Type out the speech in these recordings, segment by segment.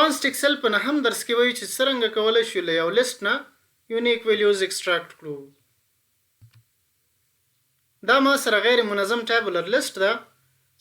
اډوانسډ ایکسل په نهم درس کې وایي چې څرنګه کولی شو له یو لیست نه یونیک ویلیوز ایکسټراکټ کړو. دا ما سره غیر منظم ټیبولر لیست ده.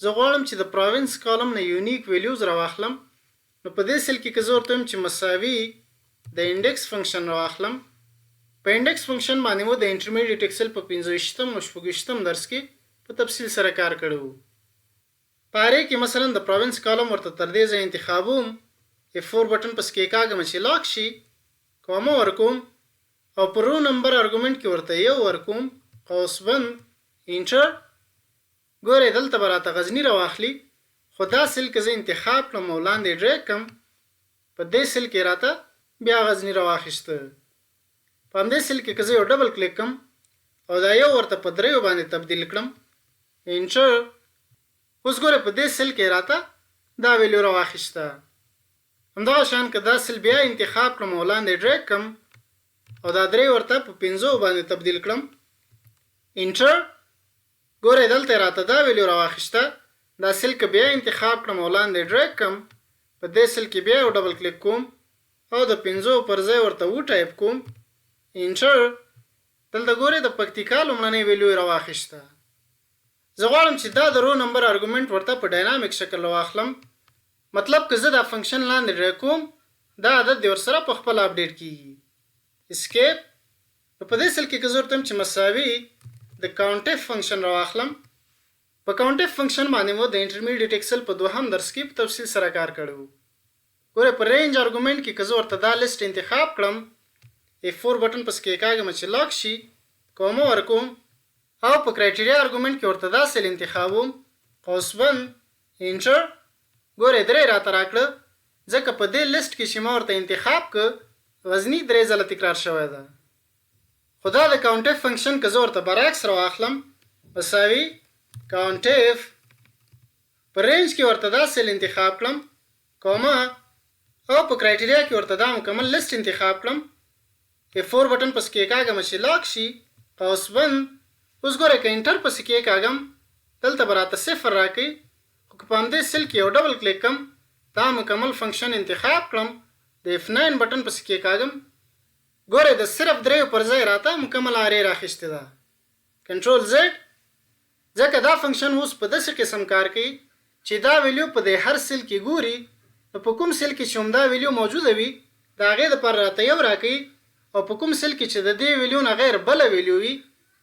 زه غواړم چې د پروینس کالم نه یونیک ویلیوز راواخلم. نو په دې سیل کې که زه ورته وایم چې مساوي د انډیکس فنکشن راواخلم. په انډیکس فنکشن باندې مو د انټرمیډیټ ایکسل په 15 او 26 درس کې په تفصیل سره کار کړی وو. په هغې کې مثلا د پروینس کالم ورته تر دې ځای انتخابوم، F4 بټن پس کې کاږم چې لاک شي، کومه ورکوم او پر رو نمبر ارګومنټ کې ورته یو ورکوم، قوس بند انټر. ګورئ دلته به راته غزني راواخلي، خو دا سیل که زه انتخاب کړم او لاندې ډریګ کړم، په دې سیل کې راته بیا غزني راواخیسته. په همدې سیل کې که زه یو ډبل کلیک کړم او دا یو ورته په 3 باندې تبدیل کړم، انټر. اوس ګورئ په دې سیل کې راته دا ویلیو راواخیسته. همدغه شان که دا سیل بیا انتخاب کړم او لاندې ډریګ کړم او دا 3 ورته په 15 باندې تبدیل کړم، انټر. ګورئ دلته راته دا ویلیو راواخیسته. دا سیل که بیا انتخاب کړم او لاندې ډریګ کړم، په دې سیل کې بیا یو ډبل کلیک کوم او د 15 پر ځای ورته ټایپ کوم، انټر. دلته ګورئ د پکتیکا لومړنۍ ویلیو راواخیسته. زه غواړم چې دا د رو نمبر ارګومنټ ورته په ډاینامیک شکل راواخلم. مطلب که زه دا فنکشن لاندې ډریګ کوم، دا عدد دې ورسره په خپله اپډیټ کیږي. اسکیپ. په دې سیل کې که زه ورته وایم چې مساوي د کاونټف فنکشن راواخلم. په کاونټف فنکشن باندې مو د انټرمیډیټ ایکسل په 2 درس کې په تفصیل سره کار کړی وو. ګورئ په رینج ارګومنټ کې که زه ورته دا لیست انتخاب کړم، F4 بټن پس کې کاږم چې لاک شي، کومه ورکوم او په کرایټیریا ارګومنټ کې ورته دا سیل انتخابوم، قوس بند انټر. ګورئ 3 راته راکړه، ځکه په دې لیست کې چې ما ورته انتخاب که غزني 3 ځله تکرار شوی ده. خو دا د کاونټف فنکشن که زه ورته برعکس راواخلم، مساوي کاونټف، په رینج کې ورته دا سیل انتخاب کړم، کومه او په کرایټیریا کې ورته دا مکمل لیست انتخاب کړم، F4 بټن پس کې کاږم چې لاک شي، قوس بند. اوس ګورئ که انټر پس کې کاږم، دلته به راته 0 راکوي. خو که په همدې سیل کې یو ډبل کلیک کړم، دا مکمل فنکشن انتخاب کړم، د F9 بټن پس کې کاږم، ګورئ د صرف 3 پر ځای راته مکمل ارې راخیستې ده. کنټرول زد. ځکه دا فنکشن اوس په داسې قسم کار کوي چې دا ویلیو په دې هر سیل کې ګوري، نو په کوم سیل کې چې همدا ویلیو موجوده وي د هغې دپاره راته یو راکوي، او په کوم سیل کې چې د دې ویلیو نه غیر بله ویلیو وي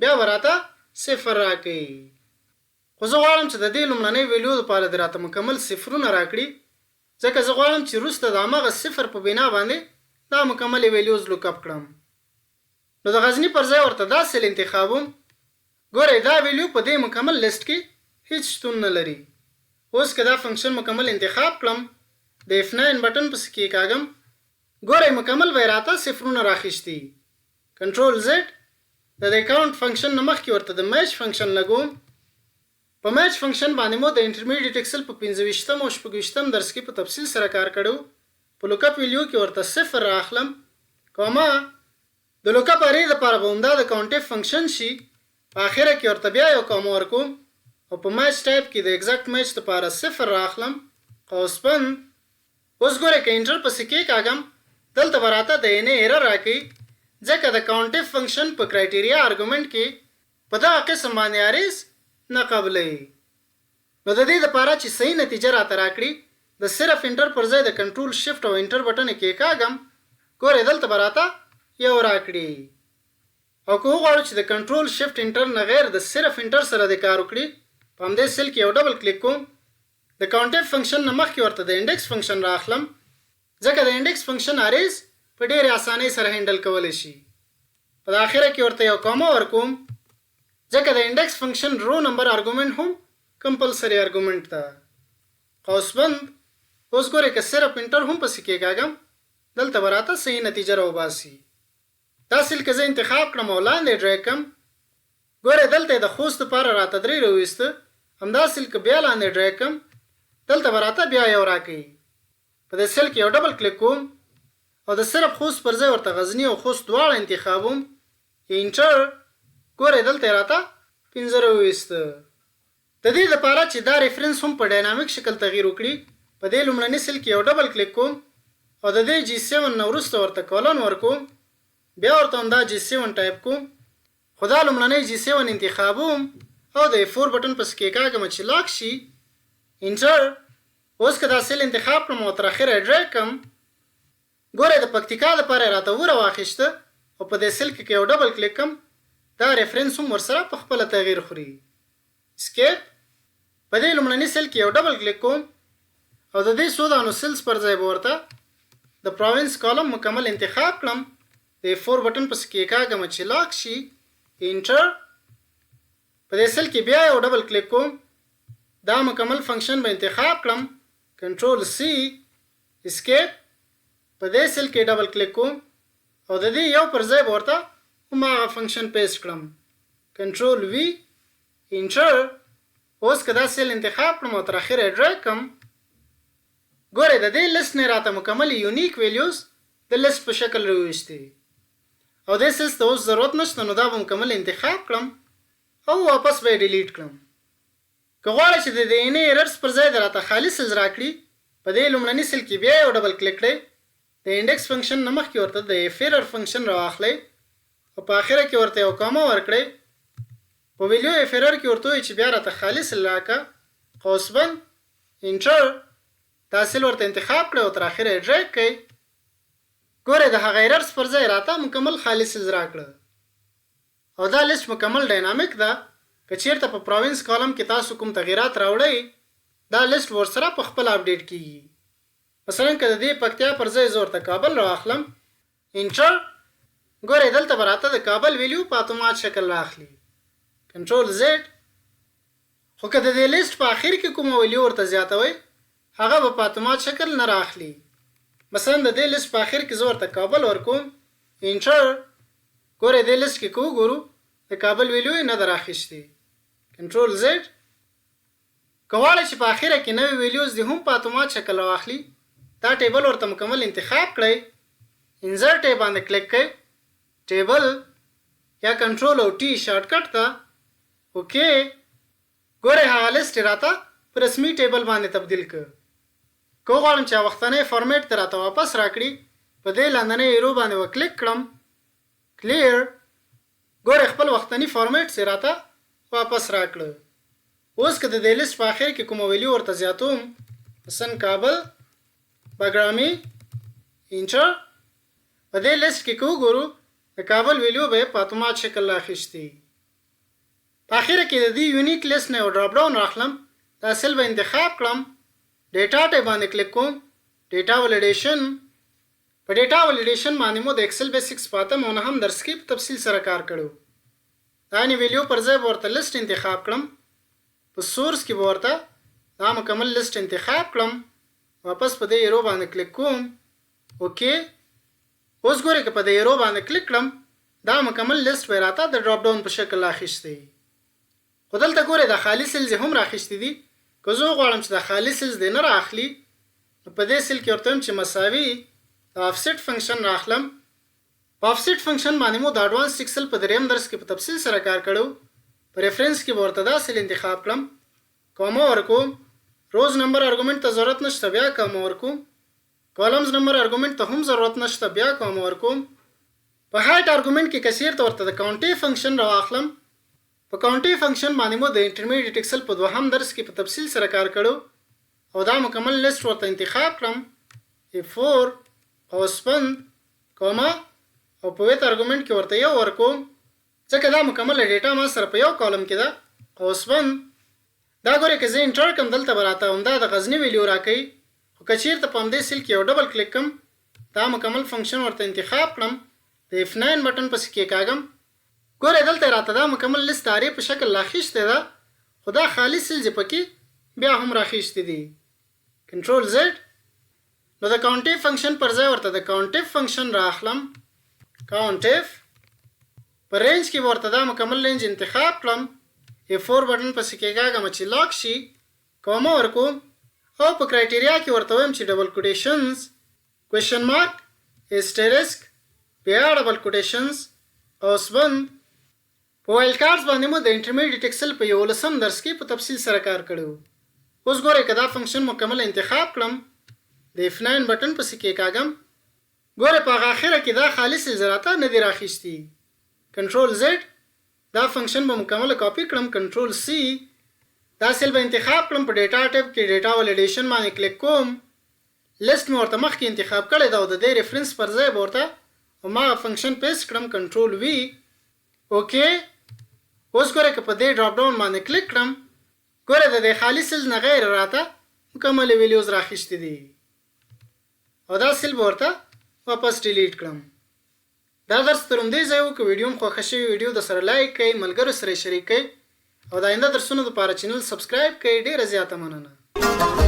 بیا به راته 0 راکوي. خو زه غواړم چې د دې لومړنۍ ویلیو دپاره د راته مکمل صفرونه راکړي، ځکه زه غواړم چې وروسته د همغه 0 په بنا باندې دا مکملې ویلیوز لوکاپ کړم. نو د غزني پر ځای ورته دا سیل انتخابوم. ګورئ دا ویلیو په دې مکمل لیست کې هیڅ شتون نه لري. اوس که دا فنکشن مکمل انتخاب کړم، د F9 بټن پسې کې کاږم، ګورئ مکمل به یې راته صفرونه راخیستي. کنټرول زد. د دې کاونټ فنکشن نه مخکې ورته د میچ فنکشن لګوم. په میچ فنکشن باندې مو د انټرمیډیټ ایکسل په 15 او 26 درس کې په تفصیل سره کار کړو. په لوکاپ ویلیو کې ورته 0 راخلم، کومه د لوکاپ ارې دپاره به همدا د کاونټف فنکشن شي، په اخره کې ورته بیا یو کومه ورکوم او په میچ ټایپ کې د ایگزیکټ میچ دپاره 0 راخلم، قوس بند. اوس ګورئ که انټر پسې کې کاږم، دلته به راته د NA ایرر راکوي، ځکه د کاونټف فنکشن په کرایټیریا ارګومنټ کې په دغه قسم باندې اریز نه قبلوي. نو د دې دپاره چې صحیح نتیجه راته راکړي، د صرف انټر پر ځای د کنټرول شفټ او انټر بټن کې کاږم، ګورئ دلته به راته یو راکړي. او که وغواړو چې د کنټرول شفټ انټر نه غیر د صرف انټر سره د کار وکړي، په همدې سیل کې یو ډبل کلیک کوم، د کاونټف فنکشن نه مخکې ورته د انډیکس فنکشن راخلم، ځکه د انډیکس فنکشن اریز په ډېرې اسانۍ سره هینډل کولی شي. په اخره کې ورته یو کومه ورکوم، ځکه د انډیکس فنکشن رو نمبر ارګومنټ هم کمپلسري ارګومنټ ده، قوس بند. اوس ګورئ که صرف انټر هم پسې کېږم، دلته به راته صحیح نتیجه راوباسي. دا سیل که زه انتخاب کړم او لاندې ډریګ کړم، ګورئ دلته یې د خوست دپاره راته 3 راویسته. همدا سیل که بیا لاندې ډریګ کړم، دلته به راته بیا یو راکوي. په دې سیل کې یو ډبل کلیک کوم او د صرف خوست پر ځای ورته غزني او خوست دواړه انتخابوم، انټر. ګورئ دلته یې راته 15 راویسته. د دې دپاره چې دا ریفرنس هم په ډاینامیک شکل تغییر وکړي، په دې لومړني سیل کې یو ډبل کلیک کوم او د دې G7 نه وروسته ورته کولن ورکوم، بیا ورته همدا G7 ټایپ کوم. خو دا لومړنی G7 انتخابوم او د F4 بټن پسې کېکاږم چې لاک شي. انټر. اوس که دا سیل انتخاب کړم او تر اخره ډریګ کړم، ګوره د پکتیکا دپاره یې راته وره واخیسته او په دې سیل کې یو ډبل کلیک کړم، دا ریفرنس هم ورسره په خپله تغییر خوري. اسکیپ. په دې لومړني سیل کې یو ډبل کلیک کوم او د دې څو دانو سیلز پر ځای به ورته د پروینس کالم مکمل انتخاب کړم، د F4 بټن پسې کېکاږم چې لاک شي. انټر. په دې سیل کې بیا یو ډبل کلیک کوم، دا مکمل فنکشن به انتخاب کړم، کنټرول C. اسکیپ. په دې سیل کې ډبل کلیک کوم او د دې یو پر ځای به ورته هماغه فنکشن پیسټ کړم، کنټرول V. انټر. اوس که دا سیل انتخاب کړم او تر اخره ډریګ کړم، ګورئ د دې لیست نه راته مکمل یونیک ویلیوز د لیست په شکل راویستي او دې سیلز ته اوس ضرورت نشته، نو دا به مکمل انتخاب کړم او واپس به یې ډیلیټ کړم. که غواړئ چې د دې انې ایررز پر ځای د راته خالي سیلز راکړي، په دې لومړني سیل کې بیا یو ډبل کلیک کړئ، د انډکس فنکشن نه مخکې ورته د F ایرر فنکشن راواخلئ او په اخره کې ورته یو کاما ورکړئ. په ویلیو F ایرر کې ورته وایي چې بیا راته خالي سیل راکړه، قوس بند. انټر. دا سیل ورته انتخاب کړئ او تر اخره یې ډریګ کړئ. ګورئ د هغه ایررز پر ځای راته مکمل خالي سیلز راکړه او دا لیست مکمل ډاینامیک ده. که چیرته په پروینس کالم کې تاسو کوم تغییرات راوړئ، دا لیست ورسره په خپل اپډیټ کیږي. مثلا که د دې پکتیا پر ځای زه ورته کابل راواخلم، انټر. ګورئ دلته به راته د کابل ویلیو په اتومات شکل راخلي، کنټرول Z. خو که د دې لیست په اخر کې کومه ویلیو ورته زیاتوئ، هغه به په اتومات شکل نه راخلي. مثلا د دې لیست په اخر کې زه ورته کابل ورکوم، انټر. ګورئ دې لیست کې که وګورو د کابل ویلیو یې نه ده راخیستې، کنټرول Z. که غواړئ چې په اخره کې نوې ویلیوز دې هم په اتومات شکل راواخلي، دا ټیبل ورته مکمل انتخاب کړئ، انزرټ یې باندې کلیک کړئ، ټیبل یا کنټرول او T شارټکټ ته اوکې. ګورئ هغه لیست یې راته په رسمي ټیبل باندې تبدیل کړ. که وغواړم چې وختنی فارمیټ ته راته واپس راکړي، په دې لاندنۍ ایرو باندې وکلیک کړم، کلیر. ګورئ خپل وختنی فارمیټ یې راته واپس راکړه. اوس که د دې لیست په اخر کې کومه ویلیو ورته زیاتوم، مثلا کابل بګرامي، انټر. په دې لیست کې که وګورو د کابل ویلیو به په اتومات شکل راخیستي. په اخره کې د دې یونیک لیست نه یو ډراپ ډاون راخلم، دا سیل به انتخاب کړم، ډیټا ټیب باندې کلیک کوم، ډیټا ولیډیشن. په ډیټا ولیډیشن باندې مو د ایکسل بیسکس په 8 او 9 درس کې په تفصیل سره کار کړو. دا یعنې ویلیو پر ځای به ورته لیست انتخاب کړم، په سورس کې به ورته دا مکمل لیست انتخاب کړم، واپس په دې ایرو باندې کلیک کوم، اوکې. اوس ګورئ که په دې ایرو باندې کلیک کړم، دا مکمل لیست به راته د ډراپ ډاون په شکل راخیستی. خو دلته ګورئ د خالي سیلز هم راخیستي دي. که زه وغواړم چې د خالي سیلز دې نه راخلي، نو په دې سیل کې ورته وایم چې مساوي د آفسیټ فنکشن راخلم. په آفسیټ فنکشن باندې مو د اډوانس ایکسل په 3 درس کې په تفصیل سره کار کړو. په ریفرنس کې به ورته دا سیل انتخاب کړم، کاما ورکوم، روز نمبر ارګومنټ ته ضرورت نشته، بیا کاما ورکوم، کالمز نمبر ارګومنټ ته هم ضرورت نشته، بیا کاما ورکوم. په هایټ ارګومنټ کې کثیر ته ورته د کاونټي فنکشن راواخلم. په کاونټي فنکشن باندې مو د انټرمیډیټ ایکسل په 2 درس کې په تفصیل سره کار کړو او دا مکمل لیست ورته انتخاب کړم، F4 قوس بند کاما او په ویت ارګومنټ کې ورته یو ورکوم، ځکه دا مکمل ډیټا ما سره په یو کالم کې ده، قوس بند. دا ګورئ که زه انټر کړم، دلته به راته همدا د غزني ویلیو راکوي. خو که چیرته په همدې سیل کې یو ډبل کلیک کړم، دا مکمل فنکشن ورته انتخاب کړم، د F9 بټن پسې کېکاږم، ګورئ دلته راته دا مکمل لیست دارې په شکل راخیستې ده، خو دا خالي سیلز یې پکې بیا هم راخیستې دي، کنټرول Z. نو د کاونټیف فنکشن پر ځای ورته د کاونټیف فنکشن راخلم، کاونټیف. په رینج کې به ورته دا مکمل رینج انتخاب کړم، F4 بټن پسې کېکاږم چې لاک شي، کاما ورکوم او په کرایټیریا کې ورته وایم چې ډبل کوټیشنز کوېشن مارک اسټریسک بیا ډبل کوټیشنز قوس بند. په وایلډ کارډز باندې مو د انټرمیډیټ ایکسل په 11 درس کې په تفصیل سره کار کړو. اوس ګورئ که دا فنکشن مکمل انتخاب کړم، د F9 بټن پسې کېکاږم. ګوره په هغه اخره کې دا خالي سیلز راته نه دي راخیستي. کنټرول زد دا فنکشن به مکمله کاپي کړم. کنټرول سی دا سیل به انتخاب کړم. په ډیټا ټیب کې ډیټا ولیډیشن باندې کلیک کوم. لیست مې ورته مخکې انتخاب کړی دا او د دې ریفرنس پر ځای به ورته هماغه فنکشن پیسټ کړم. کنټرول وی اوکې. اوس ګوره که په دې ډراپ ډاون باندې کلیک کړم ګوره د دې خالي سیلز نه غیر راته مکمل ویلیوز راخیستې دي او دا سیل به ورته واپس ډیلیټ کړم. دا درس تر همدې ځای و. که ویډیو مو خوښه شوې ویډیو درسره لایک کړئ، ملګرو سره یې شریک کړئ او د آینده درسونو دپاره چینل سبسکرایب کړئ. ډېره زیاته مننه.